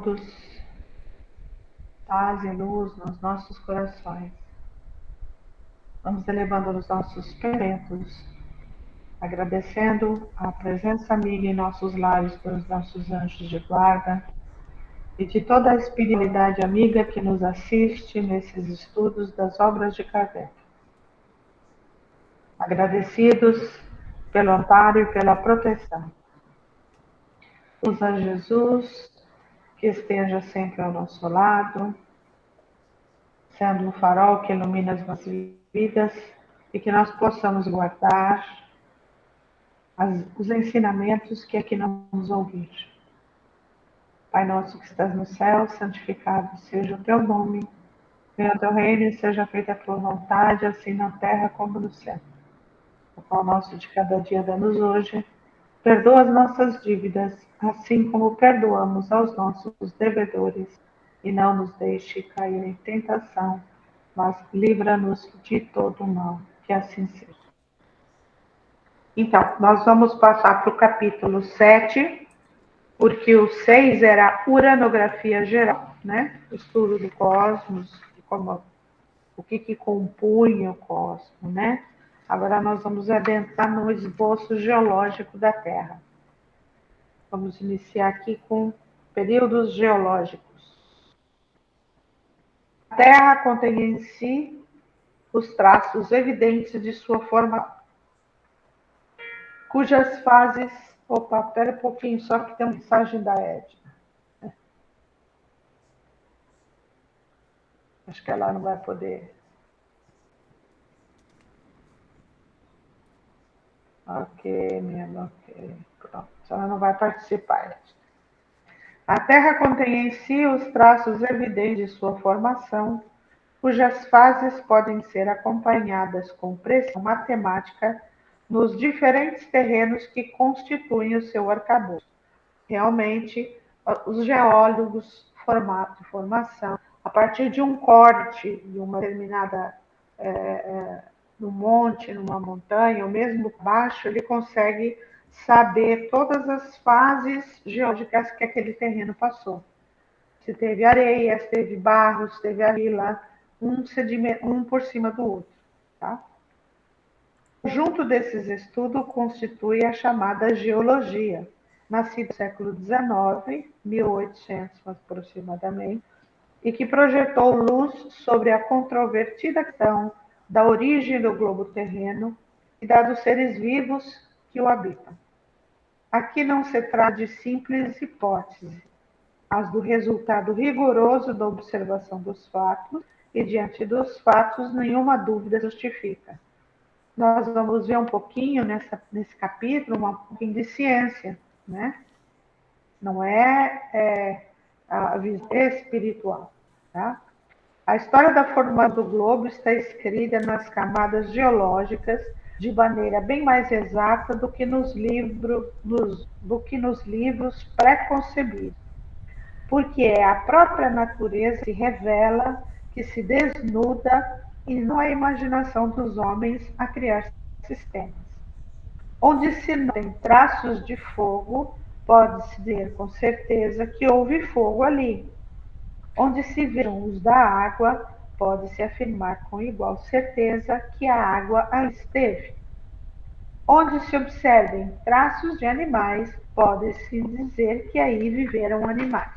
todos, paz e luz nos nossos corações. Vamos elevando os nossos pensamentos, agradecendo a presença amiga em nossos lares pelos nossos anjos de guarda e de toda a espiritualidade amiga que nos assiste nesses estudos das obras de Kardec. Agradecidos pelo amparo e pela proteção. Usa Jesus, que esteja sempre ao nosso lado, sendo um farol que ilumina as nossas vidas e que nós possamos guardar os ensinamentos que aqui nós vamos ouvir. Pai nosso que estás no céu, santificado seja o teu nome, venha o teu reino e seja feita a tua vontade, assim na terra como no céu. O pão nosso de cada dia dá-nos hoje, perdoa as nossas dívidas, assim como perdoamos aos nossos devedores, e não nos deixe cair em tentação, mas livra-nos de todo o mal, que assim seja. Então, nós vamos passar para o capítulo 7, porque o 6 era a uranografia geral, né? O estudo do cosmos, o que compunha o cosmos, né? Agora nós vamos adentrar no esboço geológico da Terra. Vamos iniciar aqui com períodos geológicos. A Terra contém em si os traços evidentes de sua forma, cujas fases... Opa, espera um pouquinho, só que tem uma mensagem da Edna. Acho que ela não vai poder. Ok, minha ok. Pronto, ela não vai participar. A Terra contém em si os traços evidentes de sua formação, cujas fases podem ser acompanhadas com precisão matemática nos diferentes terrenos que constituem o seu arcabouço. Realmente, os geólogos formação, a partir de um corte de uma determinada no monte, numa montanha, ou mesmo baixo, ele consegue saber todas as fases geológicas que aquele terreno passou. Se teve areia, se teve barro, se teve argila, um por cima do outro. Tá? O conjunto desses estudos constitui a chamada geologia, nascida no século XIX, 1800 aproximadamente, e que projetou luz sobre a controvertida questão da origem do globo terreno e da dos seres vivos que o habitam. Aqui não se trata de simples hipótese, mas do resultado rigoroso da observação dos fatos, e diante dos fatos nenhuma dúvida justifica. Nós vamos ver um pouquinho nesse capítulo, um pouquinho de ciência, né? Não é a visão espiritual, tá? A história da formação do globo está escrita nas camadas geológicas de maneira bem mais exata do que nos livros pré-concebidos, porque é a própria natureza que revela, que se desnuda, e não a imaginação dos homens a criar sistemas. Onde se notem traços de fogo, pode-se dizer com certeza que houve fogo ali. Onde se viram os da água, pode-se afirmar com igual certeza que a água ali esteve. Onde se observem traços de animais, pode-se dizer que aí viveram animais.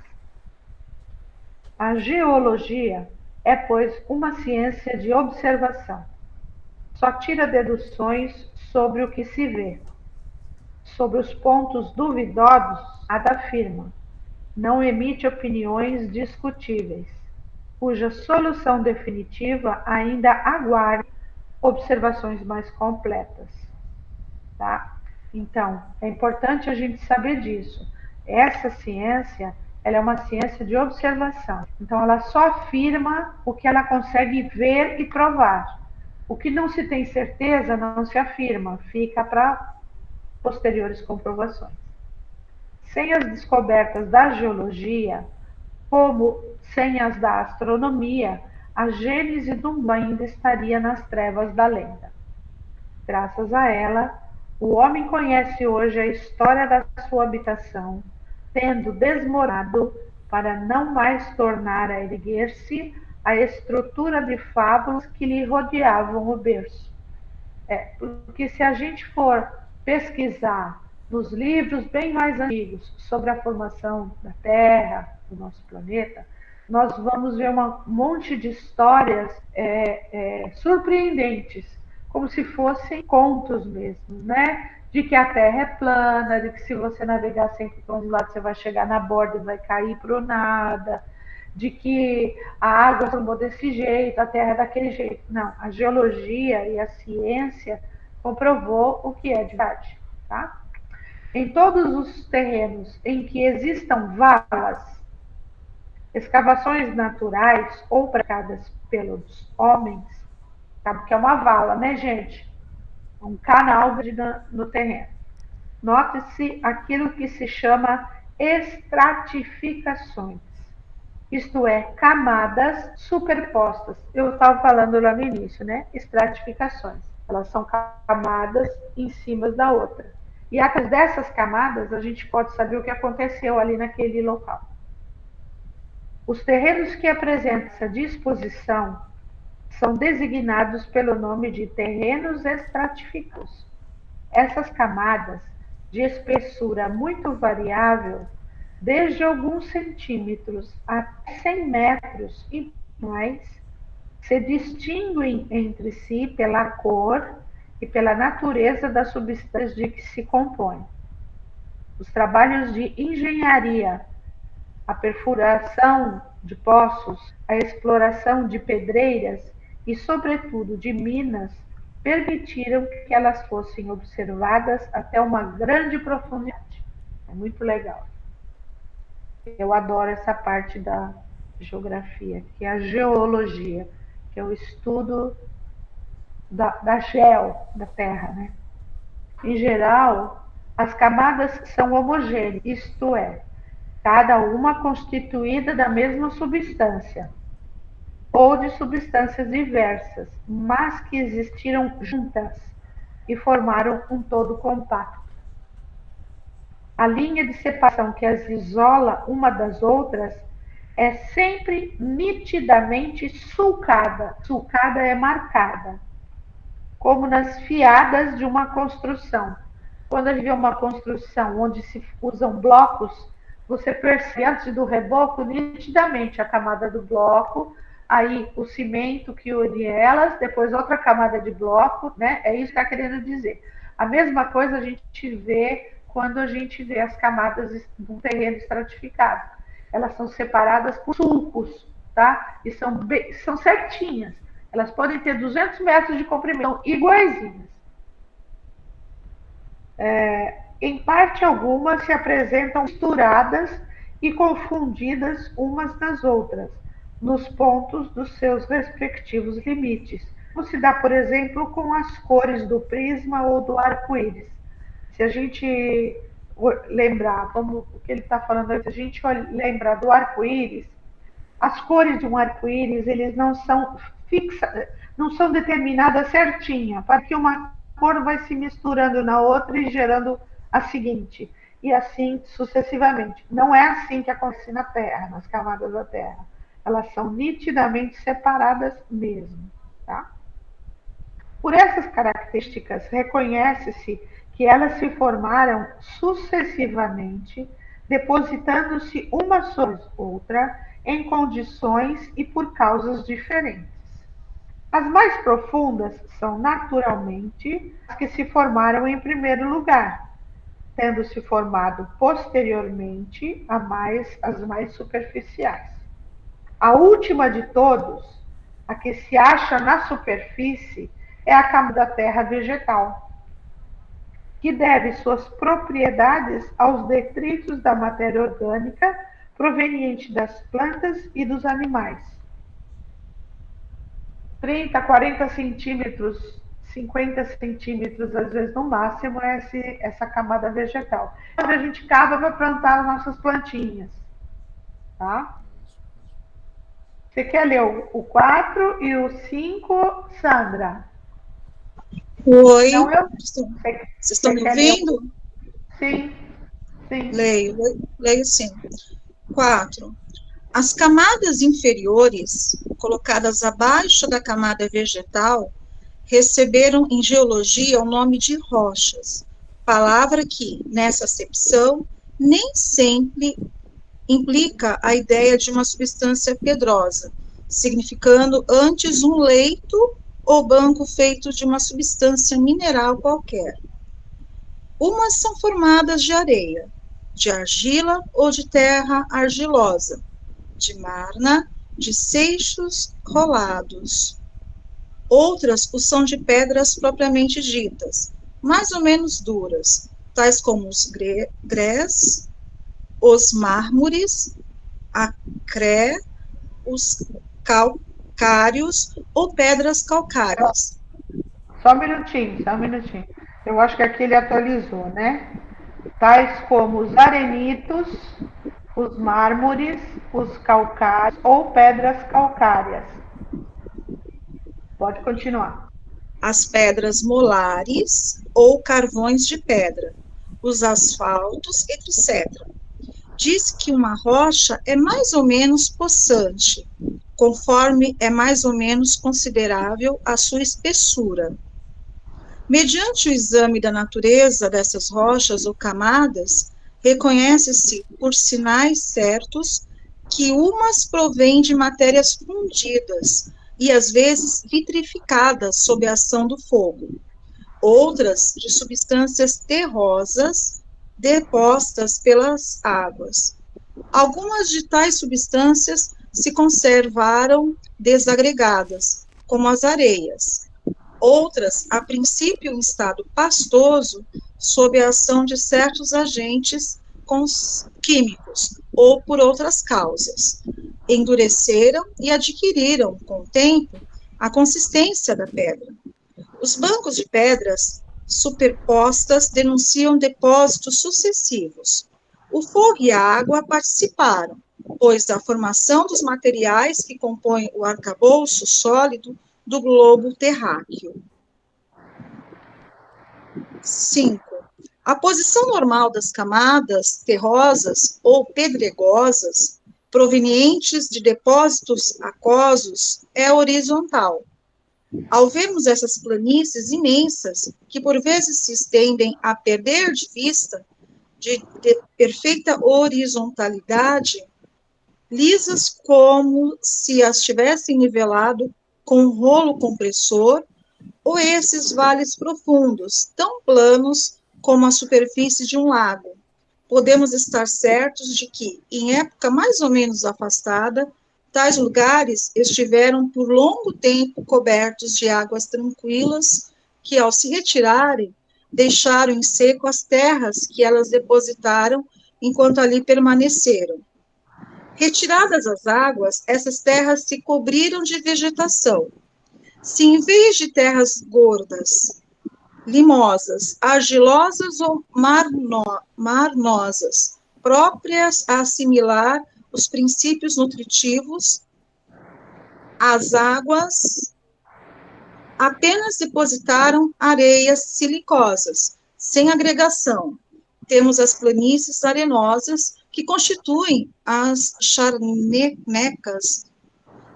A geologia é, pois, uma ciência de observação. Só tira deduções sobre o que se vê. Sobre os pontos duvidosos, nada afirma. Não emite opiniões discutíveis, cuja solução definitiva ainda aguarda observações mais completas. Tá? Então, é importante a gente saber disso. Essa ciência, ela é uma ciência de observação. Então, ela só afirma o que ela consegue ver e provar. O que não se tem certeza não se afirma, fica para posteriores comprovações. Sem as descobertas da geologia, como sem as da astronomia, a gênese do mundo ainda estaria nas trevas da lenda. Graças a ela, o homem conhece hoje a história da sua habitação, tendo desmoronado para não mais tornar a erguer-se a estrutura de fábulas que lhe rodeavam o berço. Porque se a gente for pesquisar nos livros bem mais antigos sobre a formação da Terra, do nosso planeta, nós vamos ver um monte de histórias surpreendentes, como se fossem contos mesmo, né? De que a Terra é plana, de que se você navegar sempre para um lado, você vai chegar na borda e vai cair para o nada, de que a água formou desse jeito, a Terra é daquele jeito. Não, a geologia e a ciência comprovou o que é de verdade. Tá? Em todos os terrenos em que existam valas, escavações naturais ou praticadas pelos homens, sabe o que é uma vala, né, gente? Um canal no terreno. Note-se aquilo que se chama estratificações, isto é, camadas superpostas. Eu estava falando lá no início, né? Estratificações. Elas são camadas em cima da outra. E através dessas camadas, a gente pode saber o que aconteceu ali naquele local. Os terrenos que apresentam essa disposição são designados pelo nome de terrenos estratificados. Essas camadas, de espessura muito variável, desde alguns centímetros a 100 metros e mais, se distinguem entre si pela cor e pela natureza das substâncias de que se compõem. Os trabalhos de engenharia, a perfuração de poços, a exploração de pedreiras e, sobretudo, de minas, permitiram que elas fossem observadas até uma grande profundidade. É muito legal. Eu adoro essa parte da geografia, que é a geologia, que é o estudo da da Terra, né? Em geral, as camadas são homogêneas, isto é, cada uma constituída da mesma substância, ou de substâncias diversas, mas que existiram juntas e formaram um todo compacto. A linha de separação que as isola uma das outras é sempre nitidamente sulcada. Sulcada é marcada, como nas fiadas de uma construção. Quando a gente vê uma construção onde se usam blocos, você percebe antes do reboco nitidamente a camada do bloco, aí o cimento que une elas, depois outra camada de bloco, né? É isso que está querendo dizer. A mesma coisa a gente vê quando a gente vê as camadas de um terreno estratificado. Elas são separadas por sulcos, tá? E são certinhas. Elas podem ter 200 metros de comprimento, iguaizinhas. Em parte alguma se apresentam misturadas e confundidas umas nas outras, nos pontos dos seus respectivos limites, como se dá, por exemplo, com as cores do prisma ou do arco-íris. Se a gente lembrar, como o que ele está falando, se a gente lembrar do arco-íris, as cores de um arco-íris, eles não são fixas, não são determinadas certinha, para que uma cor vai se misturando na outra e gerando a seguinte, e assim sucessivamente. Não é assim que acontece na Terra, nas camadas da Terra. Elas são nitidamente separadas mesmo, tá? Por essas características, reconhece-se que elas se formaram sucessivamente, depositando-se uma sobre outra em condições e por causas diferentes. As mais profundas são, naturalmente, as que se formaram em primeiro lugar, tendo se formado posteriormente as mais superficiais. A última de todos, a que se acha na superfície, é a camada da terra vegetal, que deve suas propriedades aos detritos da matéria orgânica proveniente das plantas e dos animais. 30, 40 centímetros, 50 centímetros, às vezes no máximo, é essa camada vegetal. Onde a gente cava para plantar as nossas plantinhas. Tá? Você quer ler o 4 e o 5, Sandra? Oi, não, vocês estão me ouvindo? Sim, sim. Leio sim. 4. As camadas inferiores, colocadas abaixo da camada vegetal, receberam em geologia o nome de rochas, palavra que, nessa acepção, nem sempre implica a ideia de uma substância pedrosa, significando antes um leito ou banco feito de uma substância mineral qualquer. Umas são formadas de areia, de argila ou de terra argilosa, de marna, de seixos rolados. Outras o são de pedras propriamente ditas, mais ou menos duras, tais como os grés, os mármores, a cré, os calcários ou pedras calcárias. Só um minutinho, só um minutinho. Eu acho que aqui ele atualizou, né? Tais como os arenitos, os mármores, os calcários ou pedras calcárias. Pode continuar. As pedras molares ou carvões de pedra, os asfaltos, etc. Diz que uma rocha é mais ou menos possante, conforme é mais ou menos considerável a sua espessura. Mediante o exame da natureza dessas rochas ou camadas, reconhece-se, por sinais certos, que umas provêm de matérias fundidas e às vezes vitrificadas sob a ação do fogo, outras de substâncias terrosas depostas pelas águas. Algumas de tais substâncias se conservaram desagregadas, como as areias. Outras, a princípio em estado pastoso, sob a ação de certos agentes químicos ou por outras causas, endureceram e adquiriram, com o tempo, a consistência da pedra. Os bancos de pedras superpostas denunciam depósitos sucessivos. O fogo e a água participaram, pois da formação dos materiais que compõem o arcabouço sólido do globo terráqueo. 5. A posição normal das camadas terrosas ou pedregosas, provenientes de depósitos aquosos, é horizontal. Ao vermos essas planícies imensas, que por vezes se estendem a perder de vista, de perfeita horizontalidade, lisas como se as tivessem nivelado com um rolo compressor, ou esses vales profundos, tão planos como a superfície de um lago, podemos estar certos de que, em época mais ou menos afastada, tais lugares estiveram por longo tempo cobertos de águas tranquilas, que, ao se retirarem, deixaram em seco as terras que elas depositaram enquanto ali permaneceram. Retiradas as águas, essas terras se cobriram de vegetação. Se em vez de terras gordas, limosas, argilosas ou marnosas, próprias a assimilar os princípios nutritivos, as águas apenas depositaram areias silicosas, sem agregação. Temos as planícies arenosas, que constituem as charnecas,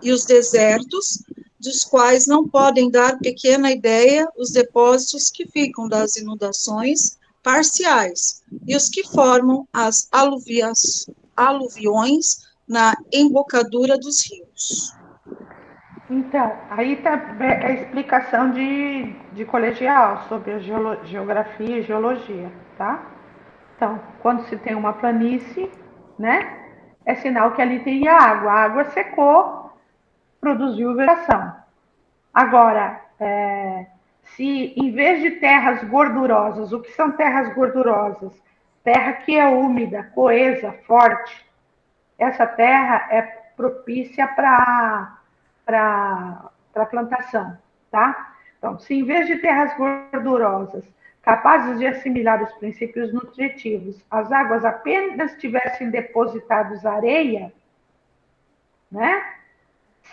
e os desertos, dos quais não podem dar pequena ideia os depósitos que ficam das inundações parciais e os que formam as aluviões na embocadura dos rios. Então, aí está a explicação de colegial sobre a geografia e geologia, tá? Então, quando se tem uma planície, né, é sinal que ali teria água. A água secou, produziu vegetação. Agora, se em vez de terras gordurosas, o que são terras gordurosas? Terra que é úmida, coesa, forte. Essa terra é propícia para plantação, tá? Então, se em vez de terras gordurosas, capazes de assimilar os princípios nutritivos, as águas apenas tivessem depositados areia, né?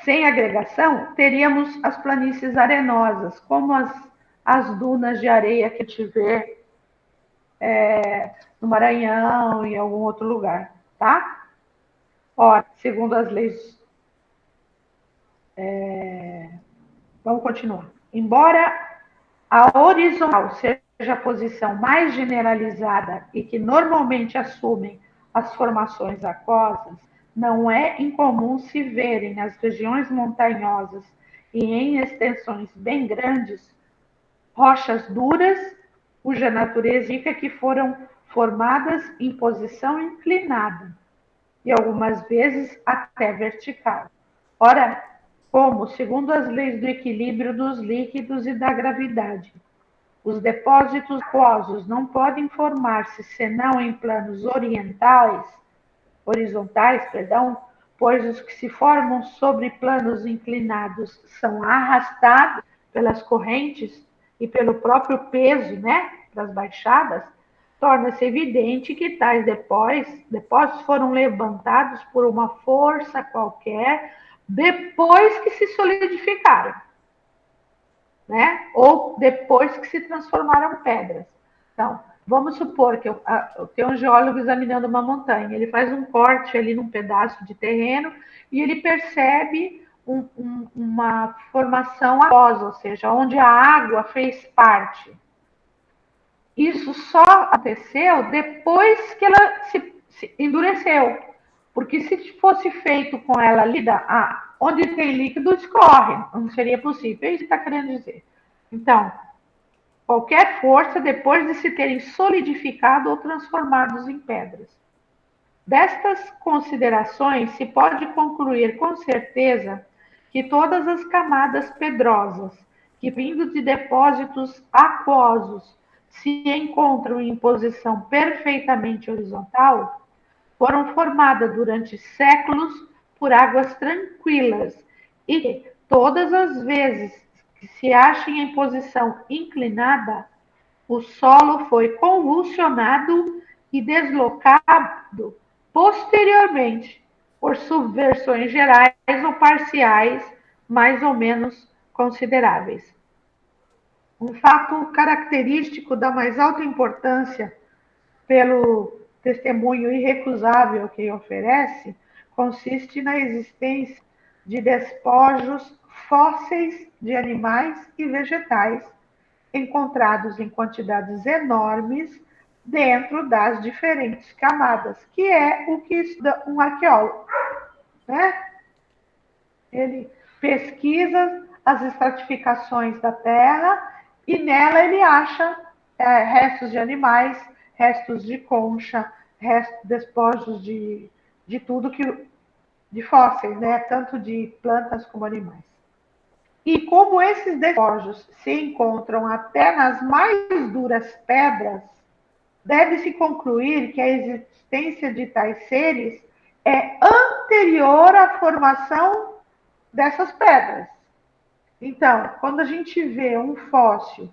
Sem agregação, teríamos as planícies arenosas, como as dunas de areia que tiver no Maranhão e em algum outro lugar, tá? Ora, segundo as leis. Vamos continuar. Embora a horizontal seja a posição mais generalizada e que normalmente assumem as formações aquosas, não é incomum se verem nas regiões montanhosas e em extensões bem grandes rochas duras, cuja natureza indica que foram formadas em posição inclinada e algumas vezes até vertical. Ora, como, segundo as leis do equilíbrio dos líquidos e da gravidade, os depósitos aquosos não podem formar-se senão em planos horizontais, pois os que se formam sobre planos inclinados são arrastados pelas correntes e pelo próprio peso, né, das baixadas, torna-se evidente que tais depósitos foram levantados por uma força qualquer depois que se solidificaram, né? Ou depois que se transformaram em pedras. Então, vamos supor que tem um geólogo examinando uma montanha, ele faz um corte ali num pedaço de terreno e ele percebe uma formação aquosa, ou seja, onde a água fez parte. Isso só aconteceu depois que ela se endureceu, porque se fosse feito com ela lida, onde tem líquido escorre, não seria possível. É isso que está querendo dizer. Então, qualquer força depois de se terem solidificado ou transformados em pedras. Destas considerações, se pode concluir com certeza que todas as camadas pedrosas que, vindo de depósitos aquosos, se encontram em posição perfeitamente horizontal, foram formadas durante séculos por águas tranquilas e, todas as vezes que se achem em posição inclinada, o solo foi convulsionado e deslocado posteriormente por subversões gerais ou parciais mais ou menos consideráveis. Um fato característico da mais alta importância pelo testemunho irrecusável que oferece consiste na existência de despojos fósseis de animais e vegetais encontrados em quantidades enormes dentro das diferentes camadas, que é o que estuda um arqueólogo, né? Ele pesquisa as estratificações da Terra e nela ele acha restos de animais, restos de concha, despojos de tudo que de fósseis, né? Tanto de plantas como animais. E como esses despojos se encontram até nas mais duras pedras, deve-se concluir que a existência de tais seres é anterior à formação dessas pedras. Então, quando a gente vê um fóssil,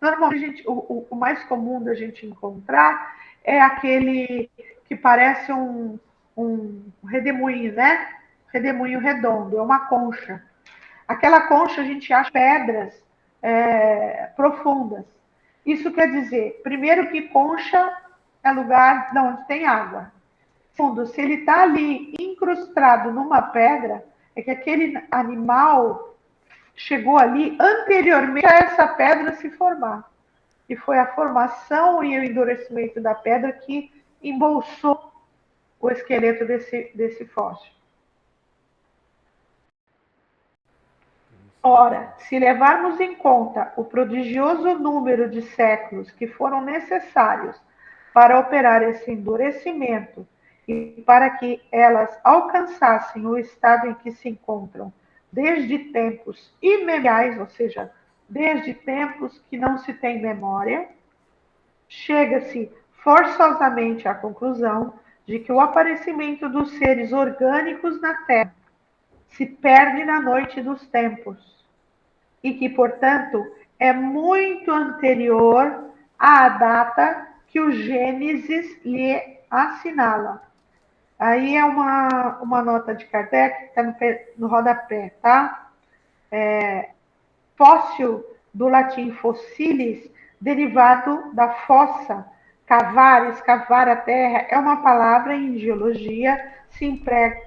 normalmente o mais comum da gente encontrar é aquele que parece um redemoinho, né? Redemoinho redondo, é uma concha. Aquela concha a gente acha pedras profundas. Isso quer dizer, primeiro, que concha é lugar onde tem água. Segundo, se ele está ali incrustado numa pedra, é que aquele animal chegou ali anteriormente a essa pedra se formar. E foi a formação e o endurecimento da pedra que embolsou o esqueleto desse fóssil. Ora, se levarmos em conta o prodigioso número de séculos que foram necessários para operar esse endurecimento e para que elas alcançassem o estado em que se encontram desde tempos imemoriais, ou seja, desde tempos que não se tem memória, chega-se forçosamente à conclusão de que o aparecimento dos seres orgânicos na Terra se perde na noite dos tempos e que, portanto, é muito anterior à data que o Gênesis lhe assinala. Aí é uma nota de Kardec que está no rodapé, tá? Fóssil, do latim fossilis, derivado da fossa, Cavar, escavar a terra, é uma palavra em geologia,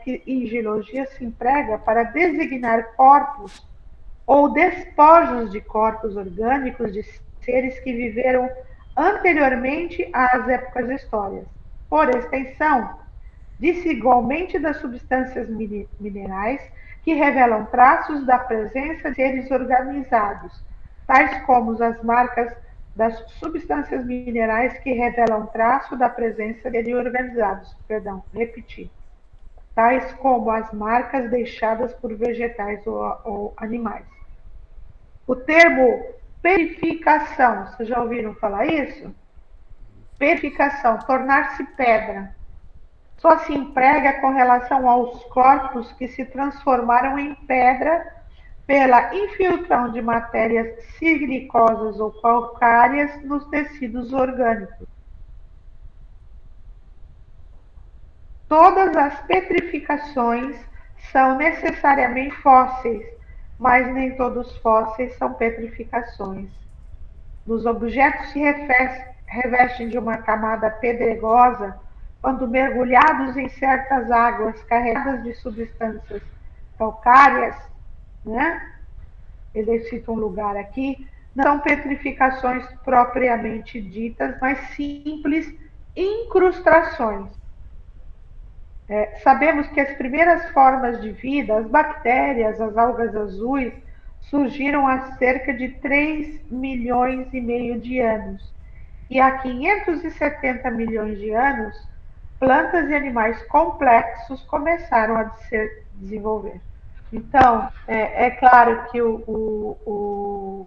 que em geologia se emprega para designar corpos ou despojos de corpos orgânicos de seres que viveram anteriormente às épocas históricas. Por extensão, disse igualmente das substâncias minerais que revelam traços da presença de seres organizados, tais como as marcas das substâncias minerais que revelam traço da presença de seres organizados. Perdão, repetir. Tais como as marcas deixadas por vegetais ou animais. O termo perificação, vocês já ouviram falar isso? Perificação, tornar-se pedra. Só se emprega com relação aos corpos que se transformaram em pedra pela infiltração de matérias silicosas ou calcárias nos tecidos orgânicos. Todas as petrificações são necessariamente fósseis, mas nem todos os fósseis são petrificações. Nos objetos se revestem de uma camada pedregosa quando mergulhados em certas águas carregadas de substâncias calcárias, né? Ele cita um lugar aqui, não são petrificações propriamente ditas, mas simples incrustações. Sabemos que as primeiras formas de vida, as bactérias, as algas azuis, surgiram há cerca de 3 milhões e meio de anos. E há 570 milhões de anos, plantas e animais complexos começaram a se desenvolver. Então, é claro que o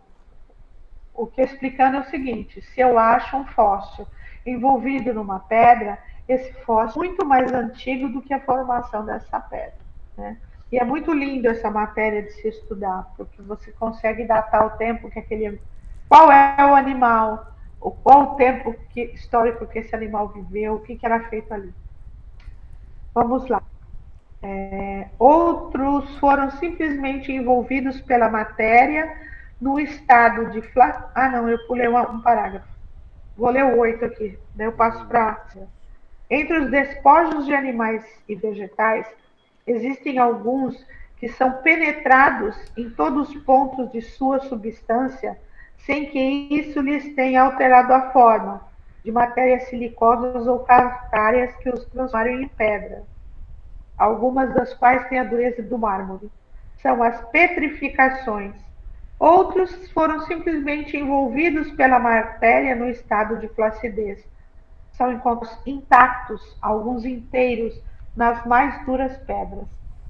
que eu explicando é o seguinte: se eu acho um fóssil envolvido numa pedra, esse fóssil é muito mais antigo do que a formação dessa pedra, né? E é muito lindo essa matéria de se estudar, porque você consegue datar o tempo que aquele... Qual é o animal, qual o tempo histórico que esse animal viveu, o que era feito ali. Vamos lá. Outros foram simplesmente envolvidos pela matéria no estado de... Ah, não, eu pulei um parágrafo. Vou ler o 8 aqui, daí eu passo para... Entre os despojos de animais e vegetais, existem alguns que são penetrados em todos os pontos de sua substância, sem que isso lhes tenha alterado a forma, de matérias silicosas ou calcárias que os transformam em pedra, algumas das quais têm a dureza do mármore. São as petrificações. Outros foram simplesmente envolvidos pela matéria no estado de flacidez. São encontros intactos, alguns inteiros, nas mais duras pedras.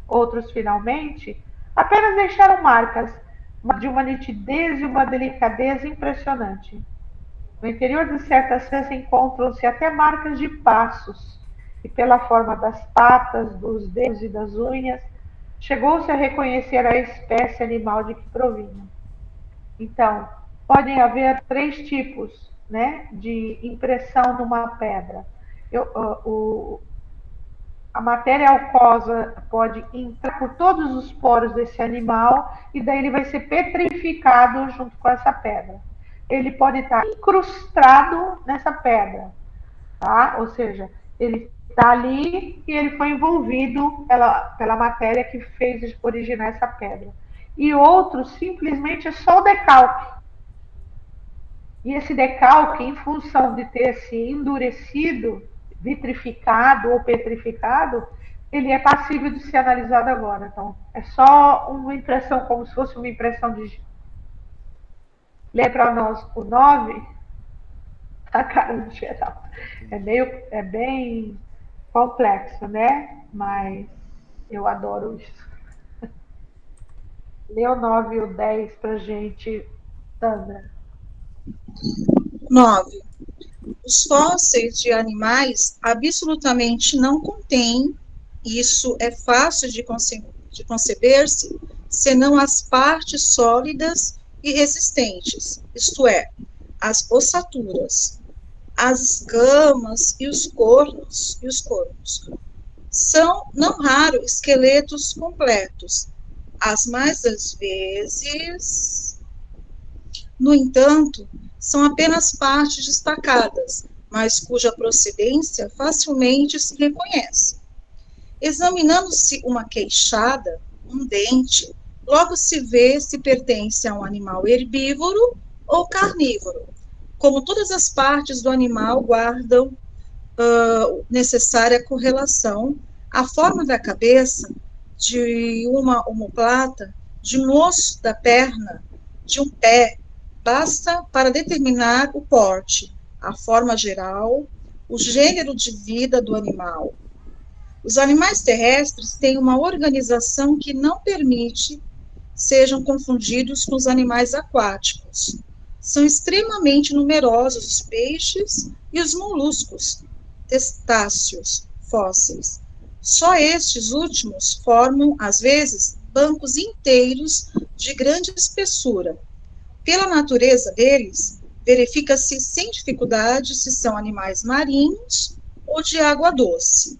Outros, finalmente, apenas deixaram marcas, de uma nitidez e uma delicadeza impressionante. No interior de certas pedras encontram-se até marcas de passos, e pela forma das patas, dos dedos e das unhas, chegou-se a reconhecer a espécie animal de que provinham. Então, podem haver 3 tipos, né, de impressão numa pedra. A matéria alcosa pode entrar por todos os poros desse animal e daí ele vai ser petrificado junto com essa pedra. Ele pode estar incrustado nessa pedra, tá? Ou seja, ele está ali e ele foi envolvido pela matéria que fez originar essa pedra. E outros simplesmente é só o decalque. E esse decalque, em função de ter se endurecido, vitrificado ou petrificado, ele é passível de ser analisado agora. Então, é só uma impressão, como se fosse uma impressão digital. Lê para nós o 9, a cara do geral. É bem complexo, né? Mas eu adoro isso. Lê o 9 e o 10 para gente, Sandra. 9. Os fósseis de animais absolutamente não contêm, isso é fácil de conceber-se, senão as partes sólidas e resistentes, isto é, as ossaturas, as escamas e os cornos. São, não raro, esqueletos completos, as mais das vezes. No entanto, são apenas partes destacadas, mas cuja procedência facilmente se reconhece. Examinando-se uma queixada, um dente, logo se vê se pertence a um animal herbívoro ou carnívoro. Como todas as partes do animal guardam necessária correlação, a forma da cabeça, de uma omoplata, de um osso da perna, de um pé, basta para determinar o porte, a forma geral, o gênero de vida do animal. Os animais terrestres têm uma organização que não permite sejam confundidos com os animais aquáticos. São extremamente numerosos os peixes e os moluscos, testáceos, fósseis. Só estes últimos formam, às vezes, bancos inteiros de grande espessura. Pela natureza deles, verifica-se sem dificuldade se são animais marinhos ou de água doce.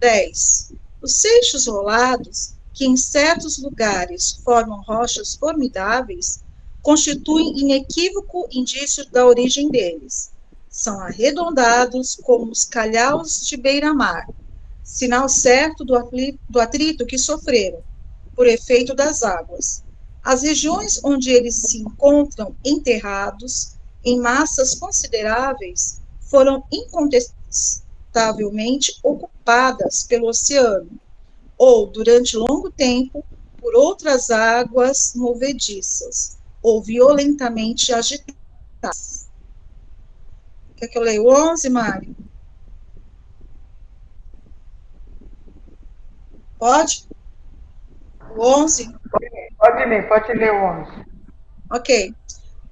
10. Os seixos rolados, que em certos lugares formam rochas formidáveis, constituem inequívoco indício da origem deles. São arredondados como os calhaus de beira-mar, sinal certo do atrito que sofreram, por efeito das águas. As regiões onde eles se encontram enterrados, em massas consideráveis, foram incontestavelmente ocupadas pelo oceano, ou, durante longo tempo, por outras águas movediças, ou violentamente agitadas. Quer que eu leia o 11, Mário? Pode? O 11? Pode ler o 11. Ok.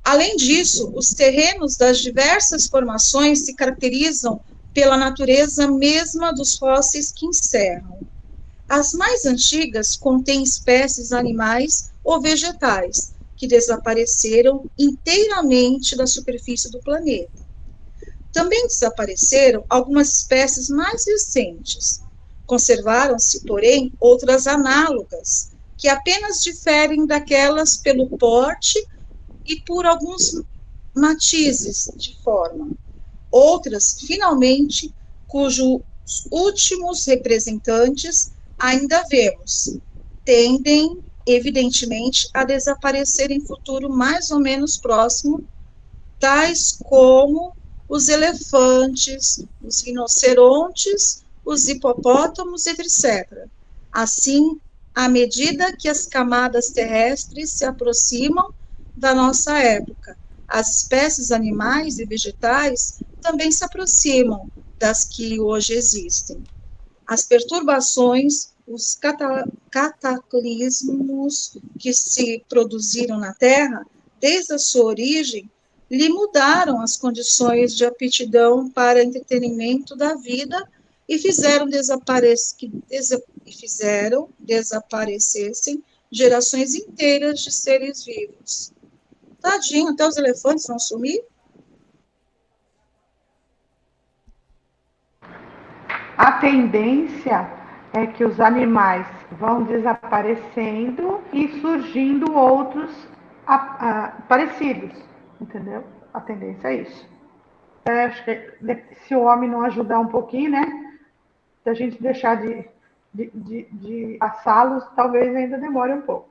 Além disso, os terrenos das diversas formações se caracterizam pela natureza mesma dos fósseis que encerram. As mais antigas contêm espécies animais ou vegetais que desapareceram inteiramente da superfície do planeta. Também desapareceram algumas espécies mais recentes. Conservaram-se, porém, outras análogas, que apenas diferem daquelas pelo porte e por alguns matizes de forma. Outras, finalmente, cujos últimos representantes ainda vemos, tendem, evidentemente, a desaparecer em futuro mais ou menos próximo, tais como os elefantes, os rinocerontes, os hipopótamos, etc. Assim, à medida que as camadas terrestres se aproximam da nossa época, as espécies animais e vegetais também se aproximam das que hoje existem. As perturbações, os cataclismos que se produziram na Terra, desde a sua origem, lhe mudaram as condições de aptidão para entretenimento da vida e fizeram desaparecessem gerações inteiras de seres vivos. Tadinho, até os elefantes vão sumir? A tendência é que os animais vão desaparecendo e surgindo outros parecidos, entendeu? A tendência é isso. Acho que se o homem não ajudar um pouquinho, né? Se a gente deixar de passá-los, talvez ainda demore um pouco.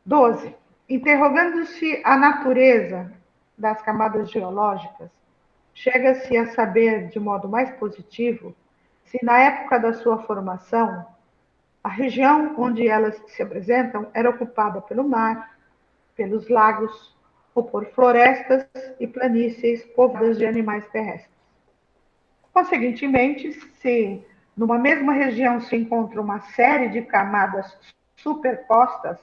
12. Interrogando-se a natureza das camadas geológicas, chega-se a saber, de modo mais positivo, se na época da sua formação, a região onde elas se apresentam era ocupada pelo mar, pelos lagos ou por florestas e planícies povoadas de animais terrestres. Conseguintemente, se numa mesma região se encontra uma série de camadas superpostas,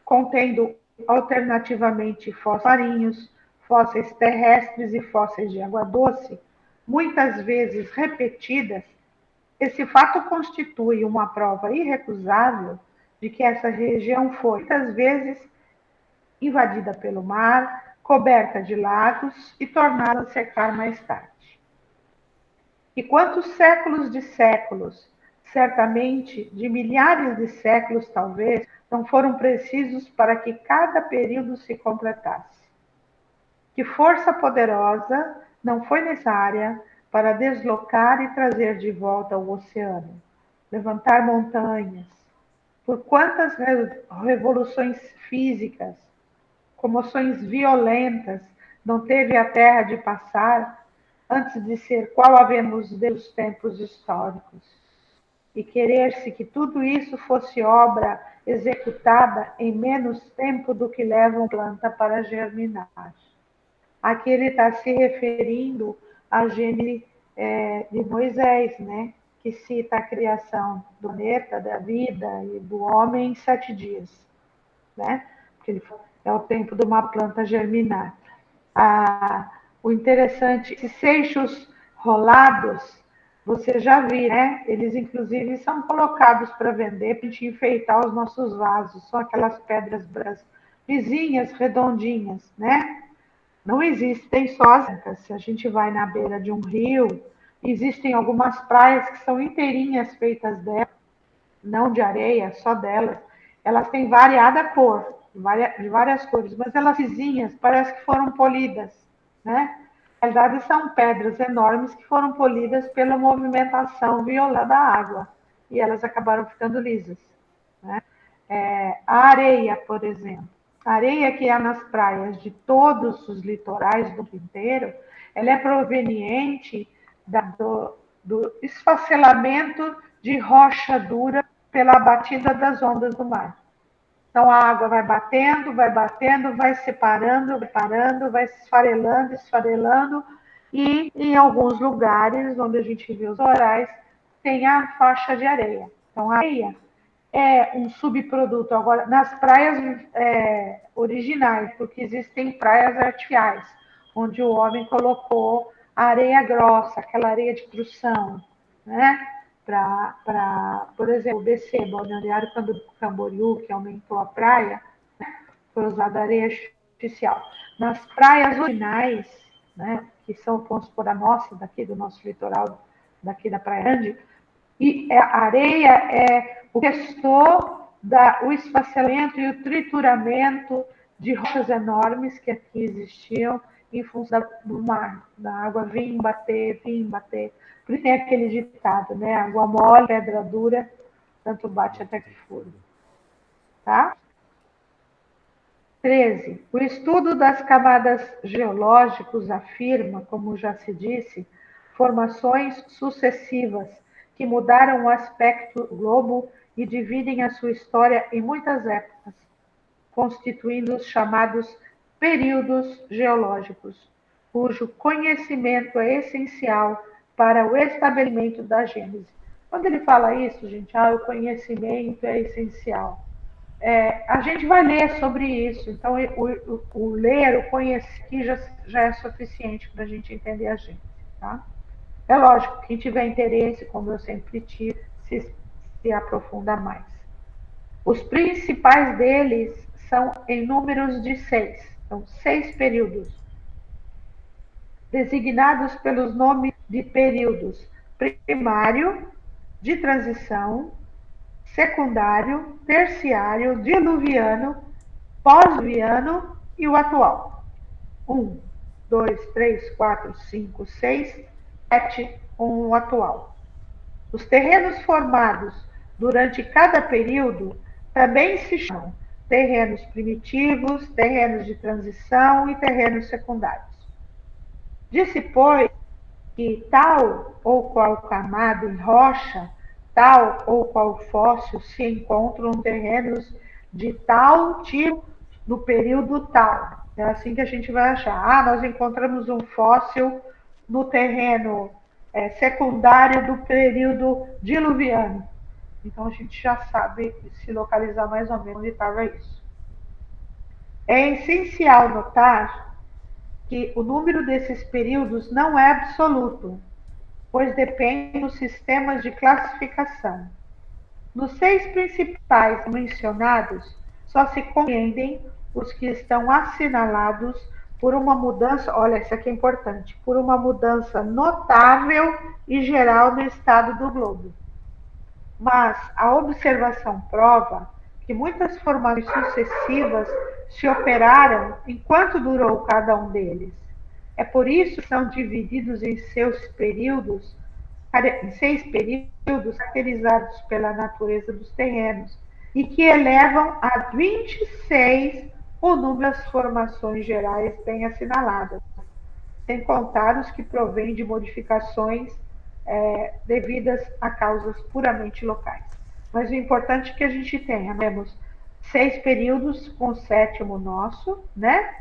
contendo alternativamente fósseis marinhos, fósseis terrestres e fósseis de água doce, muitas vezes repetidas, esse fato constitui uma prova irrecusável de que essa região foi muitas vezes invadida pelo mar, coberta de lagos e tornada a secar mais tarde. E quantos séculos de séculos, certamente de milhares de séculos talvez, não foram precisos para que cada período se completasse. Que força poderosa não foi necessária para deslocar e trazer de volta o oceano, levantar montanhas? Por quantas revoluções físicas, comoções violentas não teve a Terra de passar antes de ser qual havemos dos tempos históricos? E querer-se que tudo isso fosse obra executada em menos tempo do que leva uma planta para germinar. Aqui ele está se referindo à Gênesis de Moisés, né? Que cita a criação do planeta, da vida e do homem em 7 dias, né? Porque é o tempo de uma planta germinar. O interessante, esses seixos rolados, você já viu, né? Eles, inclusive, são colocados para vender, para a gente enfeitar os nossos vasos. São aquelas pedras vizinhas, redondinhas, né? Não existem só as brancas. Se a gente vai na beira de um rio, existem algumas praias que são inteirinhas feitas delas, não de areia, só delas. Elas têm variada cor, de várias cores, mas elas vizinhas parece que foram polidas, né? Na verdade, são pedras enormes que foram polidas pela movimentação violenta da água e elas acabaram ficando lisas, né? A areia, por exemplo, a areia que há nas praias de todos os litorais do mundo inteiro, ela é proveniente do esfacelamento de rocha dura pela batida das ondas do mar. Então a água vai batendo, vai separando, vai se esfarelando, esfarelando, e em alguns lugares onde a gente vê os orais, tem a faixa de areia. Então a areia é um subproduto agora nas praias originais, porque existem praias artificiais, onde o homem colocou a areia grossa, aquela areia de construção, né? Por exemplo, o BC, Balneário Camboriú, que aumentou a praia, foi usada areia artificial. Nas praias originais, né, que são, vamos supor, a nossa, daqui do nosso litoral, daqui da Praia Grande, e a areia é o gestor o esfacelamento e o trituramento de rochas enormes que aqui existiam em função do mar, da água vir bater. Por isso tem aquele ditado, né? Água mole, pedra dura, tanto bate até que fura. Tá? 13. O estudo das camadas geológicas afirma, como já se disse, formações sucessivas que mudaram o aspecto do globo e dividem a sua história em muitas épocas, constituindo os chamados períodos geológicos, cujo conhecimento é essencial para o estabelecimento da Gênese. Quando ele fala isso, gente, o conhecimento é essencial. A gente vai ler sobre isso, então o ler, o conhecer aqui já é suficiente para a gente entender a gente, tá? É lógico, quem tiver interesse, como eu sempre tive, se aprofunda mais. Os principais deles são em números de 6, são 6 períodos, designados pelos nomes de períodos primário, de transição, secundário, terciário, diluviano, pós-diluviano e o atual. 1, 2, 3, 4, 5, 6, 7, o atual. Os terrenos formados durante cada período também se chamam terrenos primitivos, terrenos de transição e terrenos secundários. Disse, pois, que tal ou qual camada em rocha, tal ou qual fóssil se encontram terrenos de tal tipo no período tal. É assim que a gente vai achar. Nós encontramos um fóssil no terreno secundário do período diluviano. Então a gente já sabe se localizar mais ou menos onde estava isso. É essencial notar que o número desses períodos não é absoluto, pois depende dos sistemas de classificação. Nos 6 principais mencionados, só se compreendem os que estão assinalados por uma mudança, olha, isso aqui é importante, por uma mudança notável e geral no estado do globo. Mas a observação prova que muitas formações sucessivas se operaram enquanto durou cada um deles. É por isso que são divididos em seis períodos caracterizados pela natureza dos terrenos, e que elevam a 26 o número das formações gerais bem assinaladas, sem contar os que provêm de modificações devidas a causas puramente locais. Mas o importante é que a gente tenha, temos 6 períodos com o 7º nosso, né?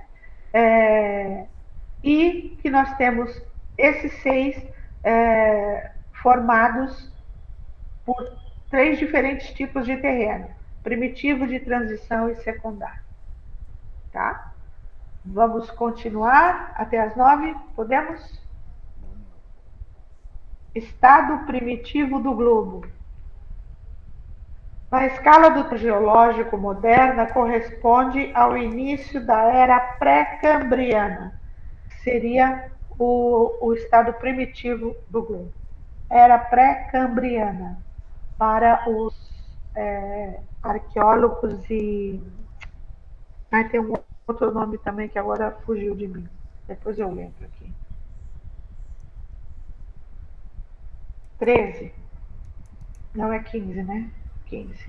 E que nós temos esses 6 formados por 3 diferentes tipos de terreno: primitivo, de transição e secundário. Tá? Vamos continuar até as 9? Podemos? Estado primitivo do globo. Na escala do tempo geológico moderna, corresponde ao início da era pré-cambriana, que seria o estado primitivo do globo. Era pré-cambriana, para os arqueólogos e... tem um outro nome também que agora fugiu de mim. Depois eu lembro aqui. 13. Não é 15, né? 15.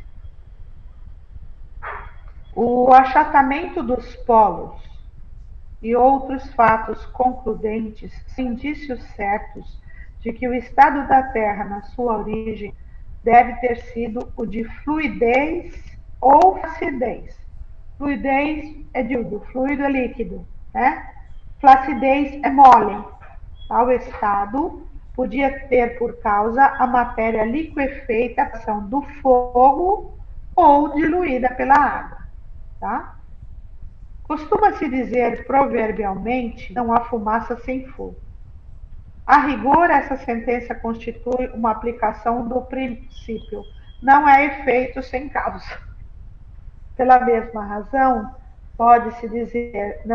O achatamento dos polos e outros fatos concludentes são indícios certos de que o estado da Terra, na sua origem, deve ter sido o de fluidez ou flacidez. Fluidez é diúdo, fluido é líquido, né? Flacidez é mole. Tal estado podia ter por causa a matéria liquefeita, a ação do fogo ou diluída pela água, tá? Costuma-se dizer proverbialmente: não há fumaça sem fogo. A rigor, essa sentença constitui uma aplicação do princípio: não há efeito sem causa. Pela mesma razão, pode-se dizer: não